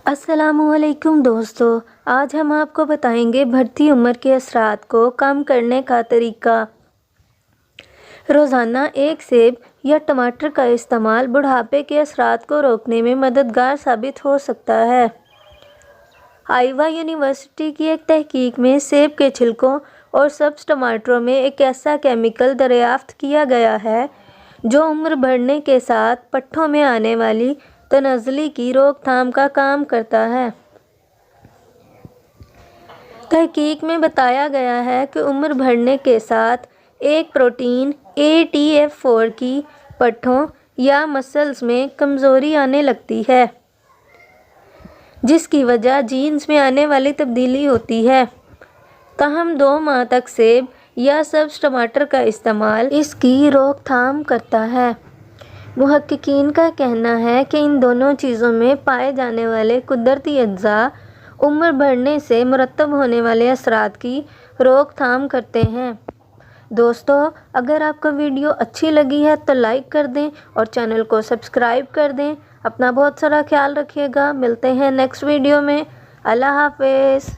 السلام علیکم دوستو، آج ہم آپ کو بتائیں گے بڑھتی عمر کے اثرات کو کم کرنے کا طریقہ۔ روزانہ ایک سیب یا ٹماٹر کا استعمال بڑھاپے کے اثرات کو روکنے میں مددگار ثابت ہو سکتا ہے۔ آئیوا یونیورسٹی کی ایک تحقیق میں سیب کے چھلکوں اور سبز ٹماٹروں میں ایک ایسا کیمیکل دریافت کیا گیا ہے جو عمر بڑھنے کے ساتھ پٹھوں میں آنے والی تنزلی کی روک تھام کا کام کرتا ہے۔ تحقیق میں بتایا گیا ہے کہ عمر بڑھنے کے ساتھ ایک پروٹین ATF4 کی پٹھوں یا مسلز میں کمزوری آنے لگتی ہے، جس کی وجہ جینز میں آنے والی تبدیلی ہوتی ہے۔ تاہم 2 ماہ تک سیب یا سبز ٹماٹر کا استعمال اس کی روک تھام کرتا ہے۔ محققین کا کہنا ہے کہ ان دونوں چیزوں میں پائے جانے والے قدرتی اجزاء عمر بڑھنے سے مرتب ہونے والے اثرات کی روک تھام کرتے ہیں۔ دوستو، اگر آپ کو ویڈیو اچھی لگی ہے تو لائک کر دیں اور چینل کو سبسکرائب کر دیں۔ اپنا بہت سارا خیال رکھیے گا۔ ملتے ہیں نیکسٹ ویڈیو میں۔ اللہ حافظ۔